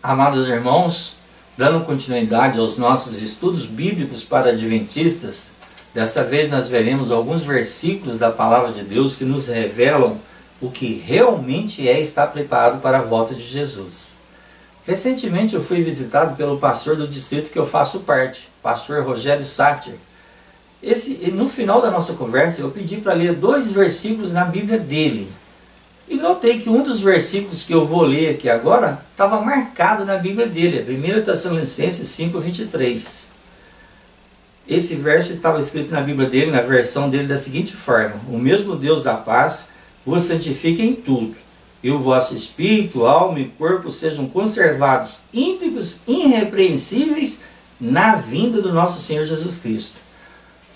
Amados irmãos, dando continuidade aos nossos estudos bíblicos para adventistas, dessa vez nós veremos alguns versículos da Palavra de Deus que nos revelam o que realmente é estar preparado para a volta de Jesus. Recentemente eu fui visitado pelo pastor do distrito que eu faço parte, pastor Rogério Sátir. No final da nossa conversa eu pedi para ler 2 versículos na Bíblia dele. E notei que um dos versículos que eu vou ler aqui agora estava marcado na Bíblia dele, 1 Tessalonicenses 5:23. Esse verso estava escrito na Bíblia dele, na versão dele, da seguinte forma: o mesmo Deus da paz vos santifique em tudo, e o vosso espírito, alma e corpo sejam conservados íntegros, irrepreensíveis na vinda do nosso Senhor Jesus Cristo.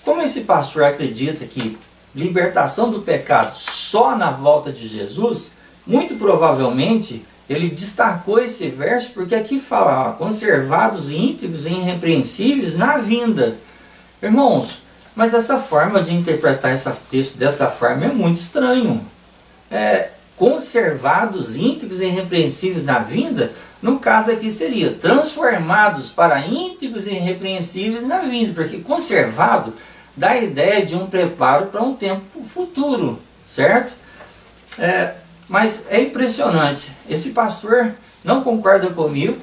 Como esse pastor acredita que libertação do pecado só na volta de Jesus, muito provavelmente ele destacou esse verso porque aqui fala conservados, íntegros e irrepreensíveis na vinda. Irmãos, mas essa forma de interpretar esse texto dessa forma é muito estranho. Conservados, íntegros e irrepreensíveis na vinda, no caso aqui seria transformados para íntegros e irrepreensíveis na vinda, porque conservado dá a ideia de um preparo para um tempo futuro, certo? Mas é impressionante, esse pastor não concorda comigo,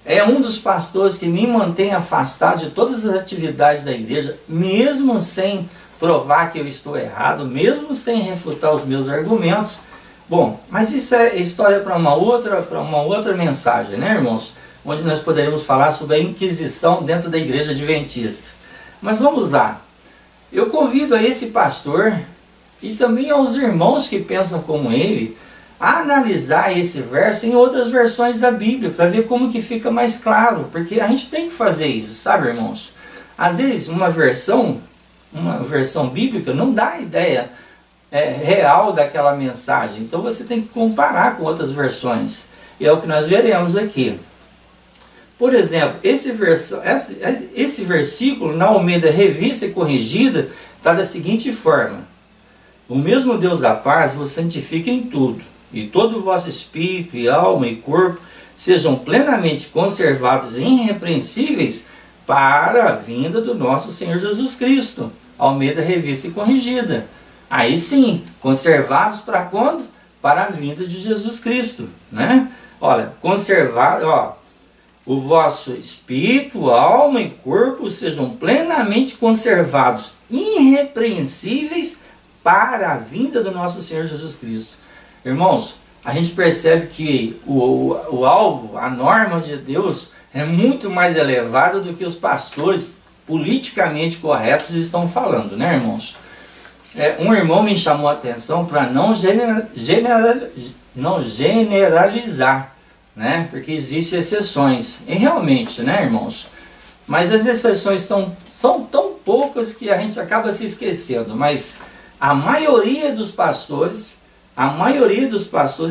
é um dos pastores que me mantém afastado de todas as atividades da igreja, mesmo sem provar que eu estou errado, mesmo sem refutar os meus argumentos. Bom, mas isso é história para uma outra mensagem, né, irmãos? Onde nós poderemos falar sobre a Inquisição dentro da igreja adventista. Mas vamos lá. Eu convido a esse pastor e também aos irmãos que pensam como ele a analisar esse verso em outras versões da Bíblia para ver como que fica mais claro, porque a gente tem que fazer isso, sabe, irmãos? Às vezes uma versão bíblica não dá a ideia real daquela mensagem, então você tem que comparar com outras versões, e é o que nós veremos aqui. Por exemplo, esse versículo na Almeida Revista e Corrigida está da seguinte forma: o mesmo Deus da paz vos santifique em tudo, e todo o vosso espírito e alma e corpo sejam plenamente conservados e irrepreensíveis para a vinda do nosso Senhor Jesus Cristo. Almeida Revista e Corrigida. Aí sim, conservados para quando? Para a vinda de Jesus Cristo, né? Olha, conservado, o vosso espírito, alma e corpo sejam plenamente conservados, irrepreensíveis para a vinda do nosso Senhor Jesus Cristo. Irmãos, a gente percebe que o alvo, a norma de Deus é muito mais elevada do que os pastores politicamente corretos estão falando, né, irmãos? Um irmão me chamou a atenção para não generalizar, né? Porque existem exceções, e realmente, né, irmãos? Mas as exceções são tão poucas que a gente acaba se esquecendo. Mas a maioria dos pastores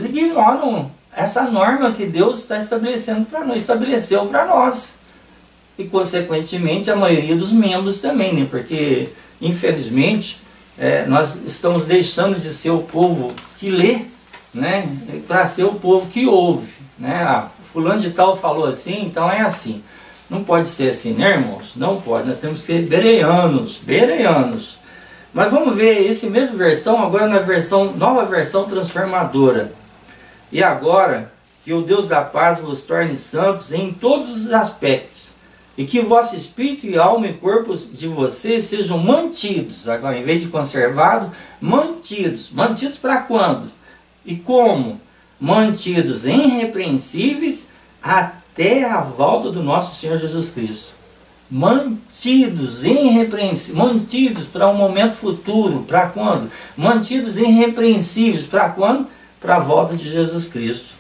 ignoram essa norma que Deus está estabelecendo para nós, estabeleceu para nós. E consequentemente a maioria dos membros também, né? Porque infelizmente nós estamos deixando de ser o povo que lê, né, para ser o povo que ouve, né? Fulano de tal falou assim, então é assim. Não pode ser assim, né, irmãos? Não pode, nós temos que ser bereanos. Mas vamos ver esse mesmo versão agora na nova versão transformadora. E agora que o Deus da paz vos torne santos em todos os aspectos, e que o vosso espírito e alma e corpo de vocês sejam mantidos, agora em vez de conservado, mantidos para quando? E como? Mantidos irrepreensíveis até a volta do nosso Senhor Jesus Cristo. Mantidos irrepreensíveis, mantidos para um momento futuro, para quando? Mantidos irrepreensíveis para quando? Para a volta de Jesus Cristo.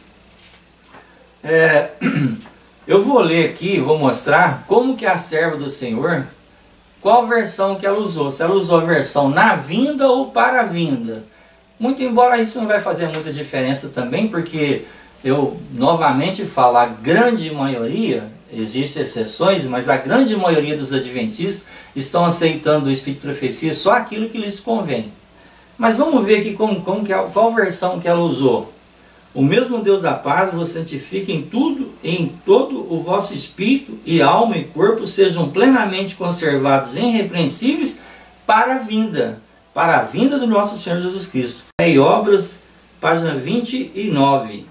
Eu vou ler aqui, vou mostrar como que a serva do Senhor, qual versão que ela usou. Se ela usou a versão na vinda ou para a vinda. Muito embora isso não vai fazer muita diferença também, porque eu novamente falo, a grande maioria, existem exceções, mas a grande maioria dos adventistas estão aceitando do Espírito de Profecia só aquilo que lhes convém. Mas vamos ver aqui qual versão que ela usou. O mesmo Deus da paz vos santifique em tudo, em todo o vosso espírito e alma e corpo sejam plenamente conservados irrepreensíveis para a vinda do nosso Senhor Jesus Cristo. E Obras, página 29.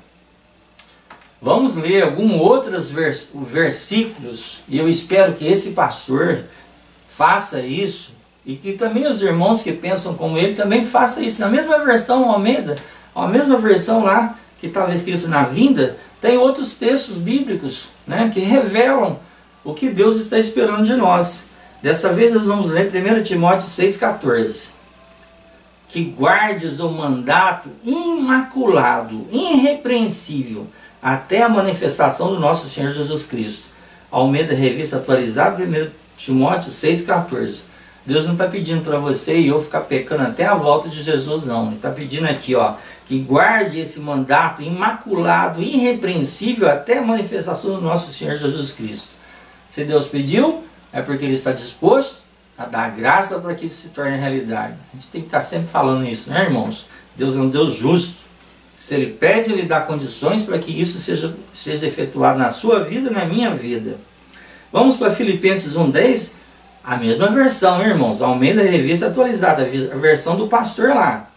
Vamos ler alguns outros versículos, e eu espero que esse pastor faça isso, e que também os irmãos que pensam como ele também façam isso. Na mesma versão Almeida, a mesma versão lá, que estava escrito na vinda, tem outros textos bíblicos, né, que revelam o que Deus está esperando de nós. Dessa vez nós vamos ler 1 Timóteo 6,14. Que guardes o mandato imaculado, irrepreensível, até a manifestação do nosso Senhor Jesus Cristo. Almeida, revista atualizada, 1 Timóteo 6,14. Deus não está pedindo para você e eu ficar pecando até a volta de Jesus, não. Ele está pedindo aqui, ó, que guarde esse mandato imaculado, irrepreensível, até a manifestação do nosso Senhor Jesus Cristo. Se Deus pediu, é porque Ele está disposto a dar graça para que isso se torne realidade. A gente tem que estar sempre falando isso, né, irmãos? Deus é um Deus justo. Se Ele pede, Ele dá condições para que isso seja efetuado na sua vida e na minha vida. Vamos para Filipenses 1,10. A mesma versão, irmãos. Almeida, revista atualizada, a versão do pastor lá.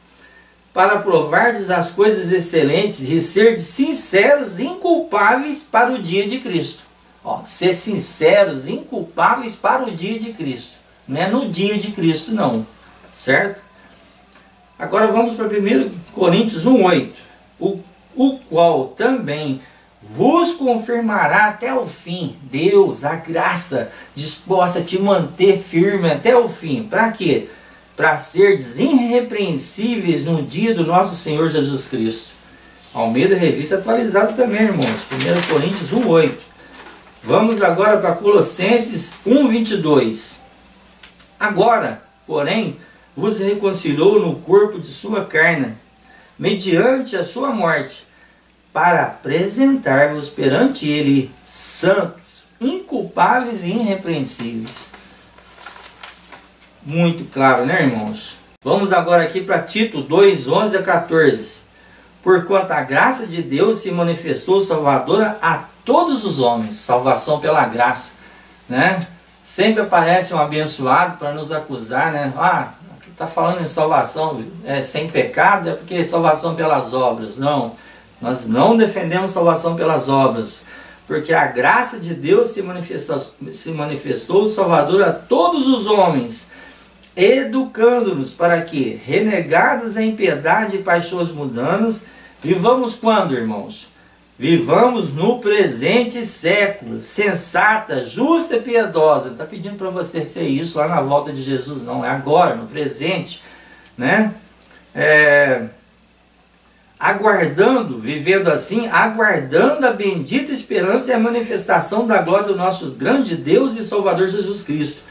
Para provardes as coisas excelentes e ser sinceros, inculpáveis para o dia de Cristo. Ó, ser sinceros, inculpáveis para o dia de Cristo. Não é no dia de Cristo, não. Certo? Agora vamos para 1 Coríntios 1,8. O qual também vos confirmará até o fim. Deus, a graça, disposta a te manter firme até o fim. Para quê? Para serdes irrepreensíveis no dia do nosso Senhor Jesus Cristo. Almeida, revista atualizada também, irmãos. 1 Coríntios 1,8. Vamos agora para Colossenses 1,22. Agora, porém, vos reconciliou no corpo de sua carne, mediante a sua morte, para apresentar-vos perante Ele santos, inculpáveis e irrepreensíveis. Muito claro, né, irmãos? Vamos agora aqui para Tito 2:11 a 14. Porquanto a graça de Deus se manifestou salvadora a todos os homens. Salvação pela graça, né? Sempre aparece um abençoado para nos acusar, né? Ah, aqui está falando em salvação sem pecado, é porque é salvação pelas obras. Não, nós não defendemos salvação pelas obras, porque a graça de Deus se manifestou salvadora a todos os homens, educando-nos para que, renegados a impiedade e paixões mundanas, vivamos quando, irmãos? Vivamos no presente século, sensata, justa e piedosa. Não está pedindo para você ser isso lá na volta de Jesus, não. É agora, no presente, né? Aguardando, vivendo assim, aguardando a bendita esperança e a manifestação da glória do nosso grande Deus e Salvador Jesus Cristo,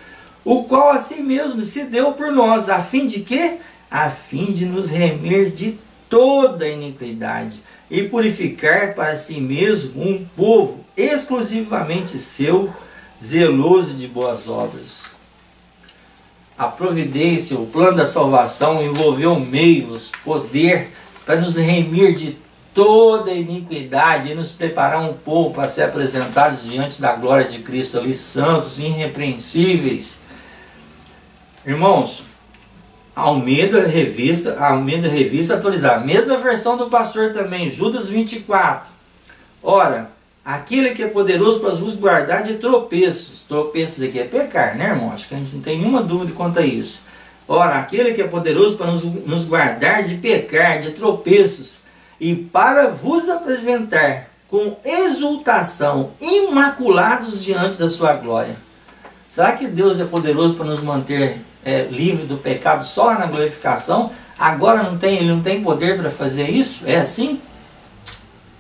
o qual assim mesmo se deu por nós, a fim de quê? A fim de nos remir de toda iniquidade e purificar para si mesmo um povo exclusivamente seu, zeloso de boas obras. A providência, o plano da salvação envolveu meios, poder para nos remir de toda iniquidade e nos preparar um povo para ser apresentados diante da glória de Cristo ali, santos, irrepreensíveis. Irmãos, Almeida revista atualizada, mesma versão do pastor também, Judas 24. Ora, aquele que é poderoso para vos guardar de tropeços. Tropeços aqui é pecar, né, irmão? Acho que a gente não tem nenhuma dúvida quanto a isso. Ora, aquele que é poderoso para nos guardar de pecar, de tropeços, e para vos apresentar com exultação, imaculados diante da sua glória. Será que Deus é poderoso para nos manter livre do pecado só na glorificação? Agora Ele não tem poder para fazer isso? É assim?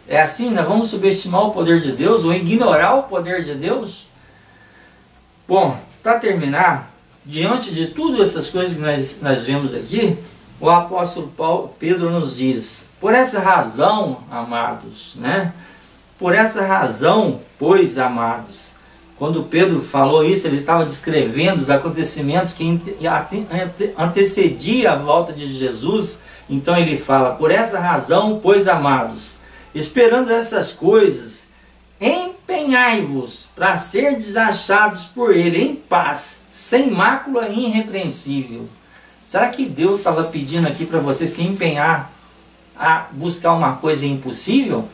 É assim? Nós vamos subestimar o poder de Deus ou ignorar o poder de Deus? Bom, para terminar, diante de tudo essas coisas que nós vemos aqui, o apóstolo Pedro nos diz: por essa razão, amados, né? Por essa razão, pois, amados. Quando Pedro falou isso, ele estava descrevendo os acontecimentos que antecediam a volta de Jesus. Então ele fala: por essa razão, pois, amados, Esperando essas coisas, empenhai-vos para ser desachados por ele em paz, sem mácula e irrepreensível. Será que Deus estava pedindo aqui para você se empenhar a buscar uma coisa impossível?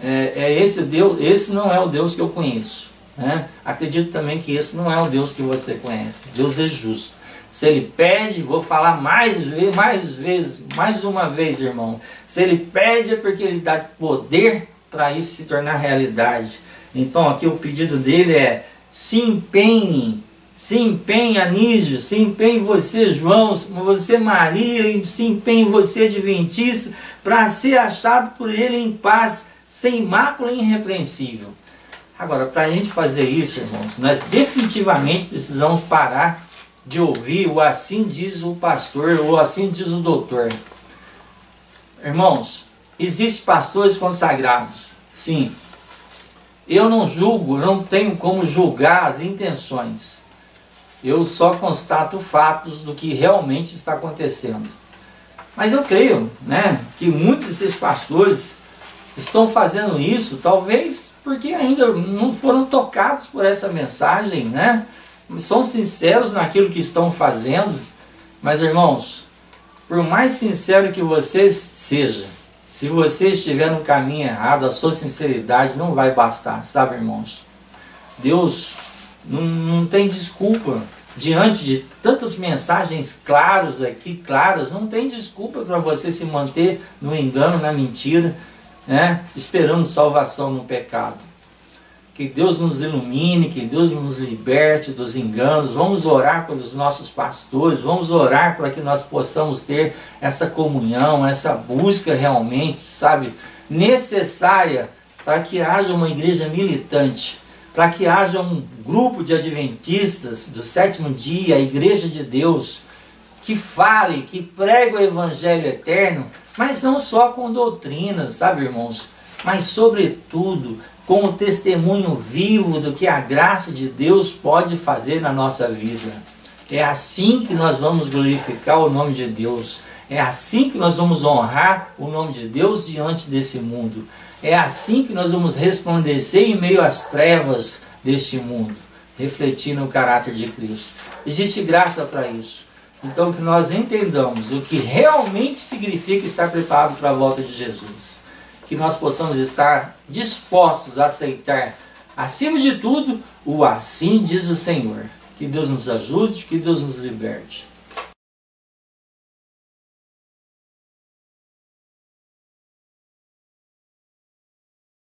Esse Deus, esse não é o Deus que eu conheço, né? Acredito também que esse não é o Deus que você conhece. Deus é justo. Se ele pede, vou falar mais uma vez, irmão. Se ele pede é porque ele dá poder para isso se tornar realidade. Então aqui o pedido dele é: se empenhe, Anísio, se empenhe você, João, você, Maria, e se empenhe você, adventista, para ser achado por ele em paz, sem mácula e irrepreensível. Agora, para a gente fazer isso, irmãos, nós definitivamente precisamos parar de ouvir o assim diz o pastor ou assim diz o doutor. Irmãos, existem pastores consagrados, sim. Eu não julgo, eu não tenho como julgar as intenções. Eu só constato fatos do que realmente está acontecendo. Mas eu creio, né, que muitos desses pastores estão fazendo isso, talvez porque ainda não foram tocados por essa mensagem, né? São sinceros naquilo que estão fazendo. Mas, irmãos, por mais sincero que você seja, se você estiver no caminho errado, a sua sinceridade não vai bastar, sabe, irmãos? Deus não tem desculpa. Diante de tantas mensagens claras aqui, não tem desculpa para você se manter no engano, na mentira, né? Esperando salvação no pecado. Que Deus nos ilumine, que Deus nos liberte dos enganos. Vamos orar pelos nossos pastores, vamos orar para que nós possamos ter essa comunhão, essa busca realmente, sabe, necessária para que haja uma igreja militante, para que haja um grupo de adventistas do sétimo dia, a igreja de Deus, que fale, que pregue o evangelho eterno, mas não só com doutrinas, sabe, irmãos, mas sobretudo com o testemunho vivo do que a graça de Deus pode fazer na nossa vida. É assim que nós vamos glorificar o nome de Deus. É assim que nós vamos honrar o nome de Deus diante desse mundo. É assim que nós vamos resplandecer em meio às trevas deste mundo, refletindo o caráter de Cristo. Existe graça para isso. Então que nós entendamos o que realmente significa estar preparado para a volta de Jesus. Que nós possamos estar dispostos a aceitar, acima de tudo, o assim diz o Senhor. Que Deus nos ajude, que Deus nos liberte.